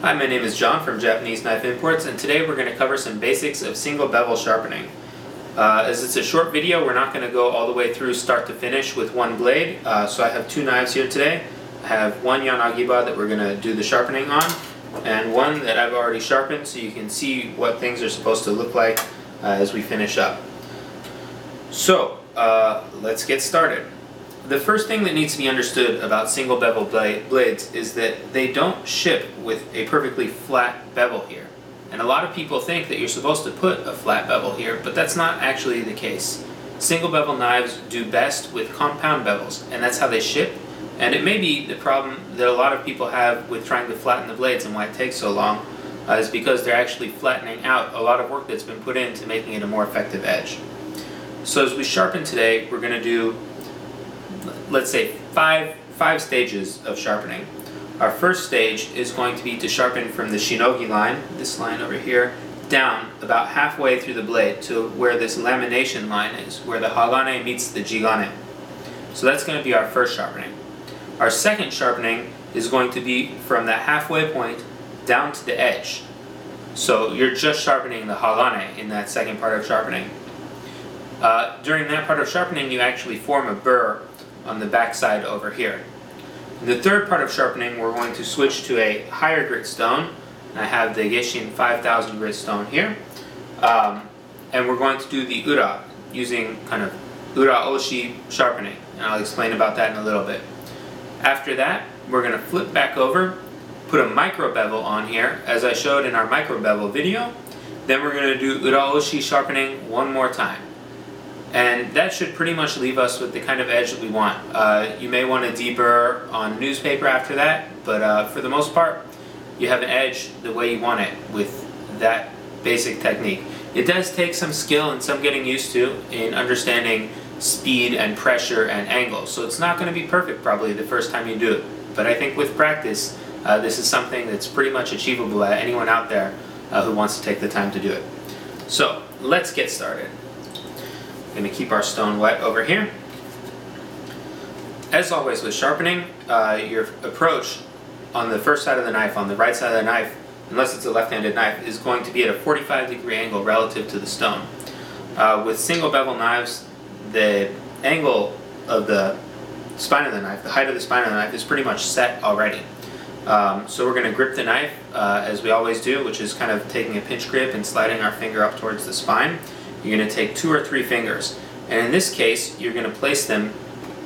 Hi, my name is John from Japanese Knife Imports, and today we're going to cover some basics of single bevel sharpening. As it's a short video, we're not going to go all the way through start to finish with one blade, so I have two knives here today. I have one Yanagiba that we're going to do the sharpening on, and one that I've already sharpened so you can see what things are supposed to look like as we finish up. So, let's get started. The first thing that needs to be understood about single bevel blades is that they don't ship with a perfectly flat bevel here. And a lot of people think that you're supposed to put a flat bevel here, but that's not actually the case. Single bevel knives do best with compound bevels, and that's how they ship. And it may be the problem that a lot of people have with trying to flatten the blades and why it takes so long is because they're actually flattening out a lot of work that's been put into making it a more effective edge. So as we sharpen today, we're going to do, let's say, five stages of sharpening. Our first stage is going to be to sharpen from the shinogi line, this line over here, down about halfway through the blade to where this lamination line is, where the hagane meets the jigane. So that's going to be our first sharpening. Our second sharpening is going to be from that halfway point down to the edge. So you're just sharpening the hagane in that second part of sharpening. During that part of sharpening, you actually form a burr on the back side over here. In the third part of sharpening, we're going to switch to a higher grit stone. I have the Geshin 5000 grit stone here. And we're going to do the ura, using kind of ura-oshi sharpening. And I'll explain about that in a little bit. After that, we're going to flip back over, put a micro bevel on here, as I showed in our micro bevel video. Then we're going to do ura-oshi sharpening one more time. And that should pretty much leave us with the kind of edge that we want. You may want to deburr on newspaper after that, but for the most part, you have an edge the way you want it with that basic technique. It does take some skill and some getting used to in understanding speed and pressure and angle, so it's not going to be perfect probably the first time you do it. But I think with practice, this is something that's pretty much achievable by anyone out there who wants to take the time to do it. So, let's get started. Going to keep our stone wet over here. As always with sharpening, your approach on the first side of the knife, on the right side of the knife, unless it's a left-handed knife, is going to be at a 45-degree angle relative to the stone. With single bevel knives, the angle of the spine of the knife, the height of the spine of the knife, is pretty much set already. So we're going to grip the knife as we always do, which is kind of taking a pinch grip and sliding our finger up towards the spine. You're going to take 2 or 3 fingers, and in this case you're going to place them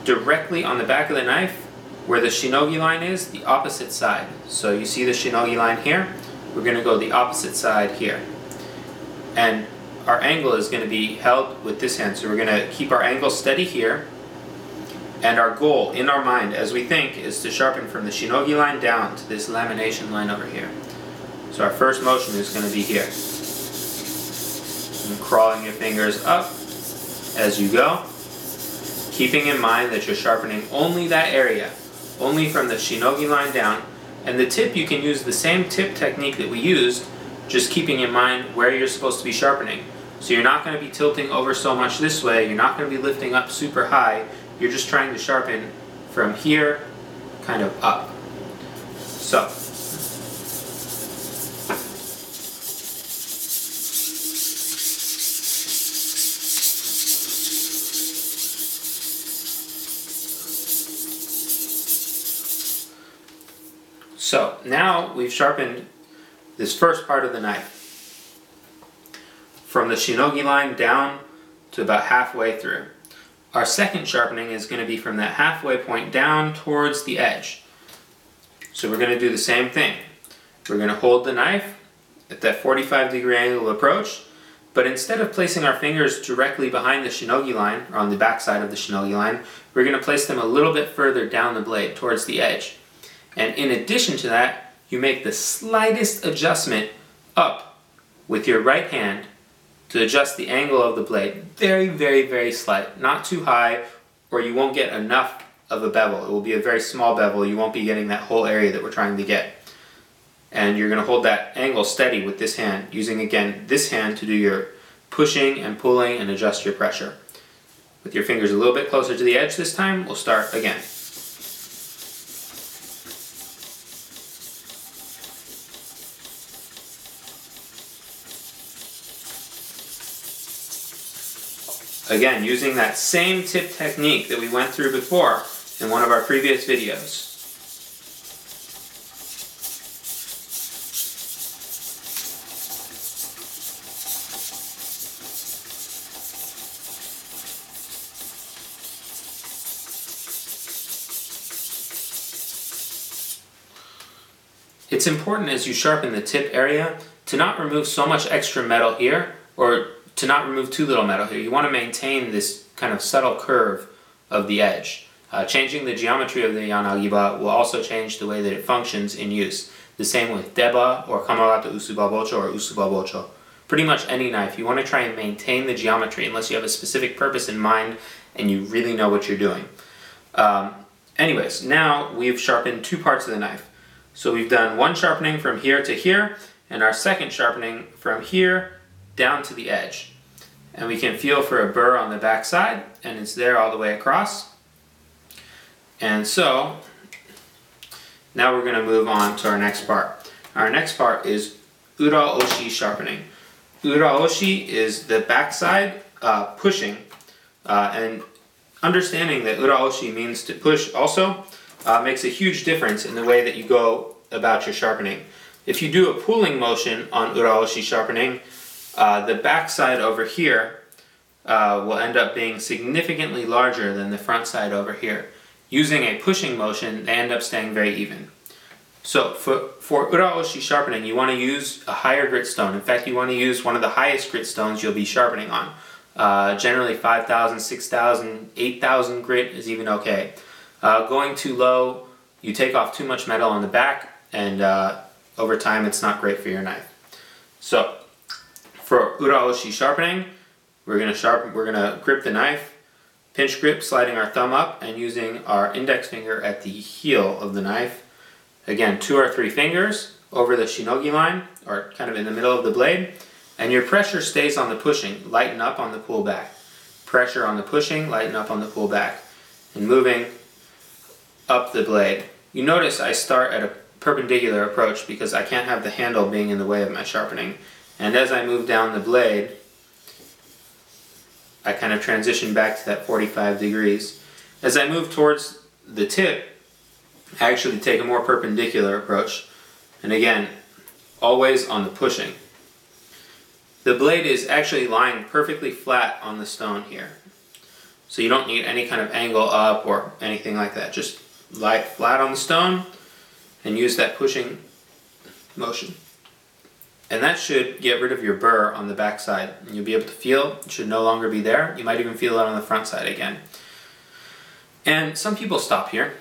directly on the back of the knife where the shinogi line is, the opposite side. So you see the shinogi line here, we're going to go the opposite side here. And our angle is going to be held with this hand, so we're going to keep our angle steady here, and our goal in our mind as we think is to sharpen from the shinogi line down to this lamination line over here. So our first motion is going to be here. And crawling your fingers up as you go, keeping in mind that you're sharpening only that area, only from the shinogi line down. And the tip, you can use the same tip technique that we used, just keeping in mind where you're supposed to be sharpening. So you're not going to be tilting over so much this way, you're not going to be lifting up super high, you're just trying to sharpen from here kind of up. So now we've sharpened this first part of the knife from the shinogi line down to about halfway through. Our second sharpening is going to be from that halfway point down towards the edge. So we're going to do the same thing. We're going to hold the knife at that 45-degree angle approach, but instead of placing our fingers directly behind the shinogi line, or on the back side of the shinogi line, we're going to place them a little bit further down the blade towards the edge. And in addition to that, you make the slightest adjustment up with your right hand to adjust the angle of the blade. Very, very, very slight. Not too high, or you won't get enough of a bevel. It will be a very small bevel. You won't be getting that whole area that we're trying to get. And you're going to hold that angle steady with this hand, using again this hand to do your pushing and pulling and adjust your pressure. With your fingers a little bit closer to the edge this time, we'll start again. Again, using that same tip technique that we went through before in one of our previous videos. It's important as you sharpen the tip area to not remove so much extra metal here, or to not remove too little metal here. You want to maintain this kind of subtle curve of the edge. Changing the geometry of the yanagiba will also change the way that it functions in use. The same with deba or kamarata usubabocho or usubabocho. Pretty much any knife, you want to try and maintain the geometry unless you have a specific purpose in mind and you really know what you're doing. Anyways, now we've sharpened two parts of the knife. So we've done one sharpening from here to here, and our second sharpening from here down to the edge. And we can feel for a burr on the back side, and it's there all the way across. And so, now we're going to move on to our next part. Our next part is uraoshi sharpening. Uraoshi is the backside pushing, and understanding that uraoshi means to push also makes a huge difference in the way that you go about your sharpening. If you do a pulling motion on uraoshi sharpening, the backside over here will end up being significantly larger than the front side over here. Using a pushing motion, they end up staying very even. So for uraoshi sharpening, you want to use a higher grit stone. In fact, you want to use one of the highest grit stones you'll be sharpening on. Generally 5,000, 6,000, 8,000 grit is even okay. Going too low, you take off too much metal on the back, and over time it's not great for your knife. So for uraoshi sharpening, we're gonna grip the knife, pinch grip, sliding our thumb up and using our index finger at the heel of the knife. Again, 2 or 3 fingers over the shinogi line, or kind of in the middle of the blade, and your pressure stays on the pushing. Lighten up on the pull back. Pressure on the pushing, lighten up on the pull back. And moving up the blade. You notice I start at a perpendicular approach because I can't have the handle being in the way of my sharpening. And as I move down the blade, I kind of transition back to that 45 degrees. As I move towards the tip, I actually take a more perpendicular approach. And again, always on the pushing. The blade is actually lying perfectly flat on the stone here. So you don't need any kind of angle up or anything like that. Just lie flat on the stone and use that pushing motion. And that should get rid of your burr on the back side. And you'll be able to feel it should no longer be there. You might even feel it on the front side again. And some people stop here.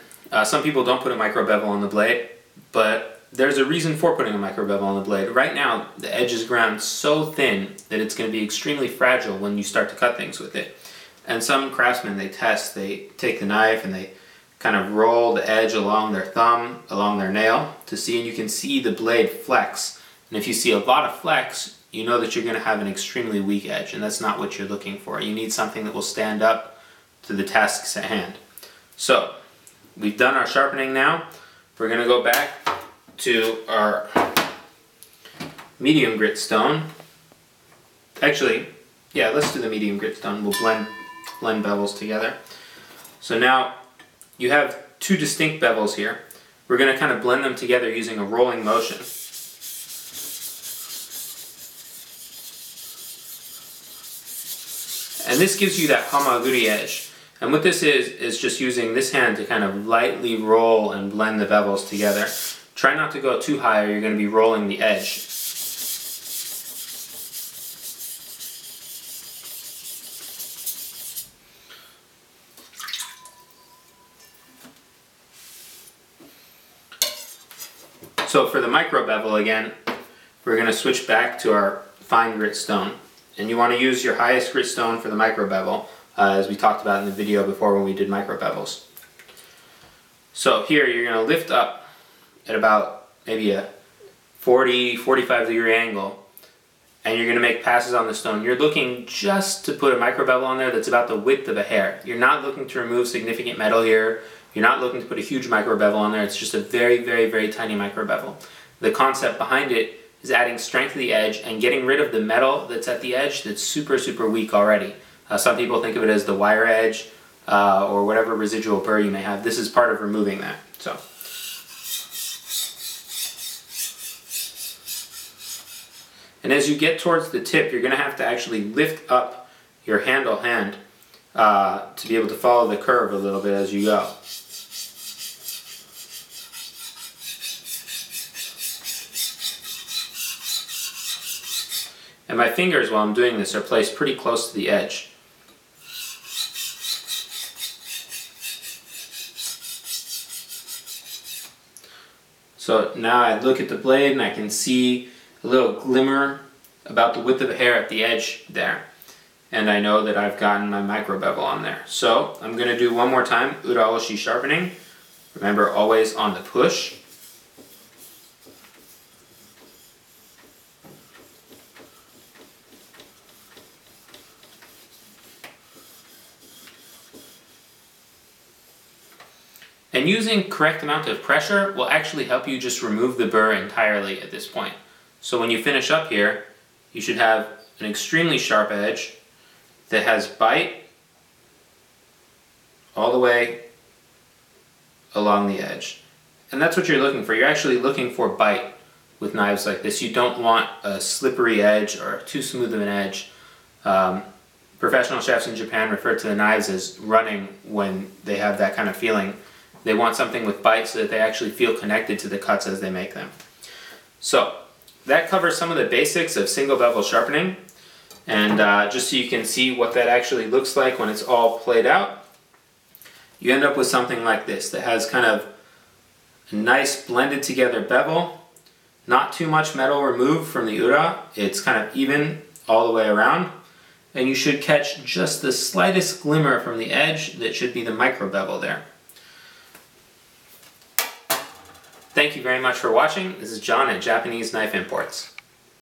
Some people don't put a micro bevel on the blade, but there's a reason for putting a micro bevel on the blade. Right now, the edge is ground so thin that it's going to be extremely fragile when you start to cut things with it. And some craftsmen, they take the knife and they kind of roll the edge along their thumb, along their nail to see, and you can see the blade flex. And if you see a lot of flex, you know that you're going to have an extremely weak edge, and that's not what you're looking for. You need something that will stand up to the tasks at hand. So, we've done our sharpening now. We're going to go back to our medium grit stone. Actually, yeah, let's do the medium grit stone. We'll blend bevels together. So now you have 2 distinct bevels here. We're going to kind of blend them together using a rolling motion. And this gives you that hamaguri edge. And what this is just using this hand to kind of lightly roll and blend the bevels together. Try not to go too high or you're going to be rolling the edge. So for the micro bevel again, we're going to switch back to our fine grit stone. And you want to use your highest grit stone for the micro bevel, as we talked about in the video before when we did micro bevels. So here you're going to lift up at about maybe a 40-45 degree angle, and you're going to make passes on the stone. You're looking just to put a micro bevel on there that's about the width of a hair. You're not looking to remove significant metal here. You're not looking to put a huge micro bevel on there. It's just a very, very, very tiny micro bevel. The concept behind it is adding strength to the edge and getting rid of the metal that's at the edge that's super, super weak already. Some people think of it as the wire edge or whatever residual burr you may have. This is part of removing that. So. And as you get towards the tip, you're going to have to actually lift up your handle hand to be able to follow the curve a little bit as you go. And my fingers, while I'm doing this, are placed pretty close to the edge. So now I look at the blade and I can see a little glimmer about the width of the hair at the edge there. And I know that I've gotten my micro bevel on there. So I'm going to do one more time, uraoshi sharpening. Remember, always on the push. And using correct amount of pressure will actually help you just remove the burr entirely at this point. So when you finish up here, you should have an extremely sharp edge that has bite all the way along the edge. And that's what you're looking for. You're actually looking for bite with knives like this. You don't want a slippery edge or too smooth of an edge. Professional chefs in Japan refer to the knives as running when they have that kind of feeling. They want something with bite so that they actually feel connected to the cuts as they make them. So that covers some of the basics of single bevel sharpening. And just so you can see what that actually looks like when it's all played out, you end up with something like this that has kind of a nice blended together bevel, not too much metal removed from the ura, it's kind of even all the way around, and you should catch just the slightest glimmer from the edge that should be the micro bevel there. Thank you very much for watching. This is John at Japanese Knife Imports.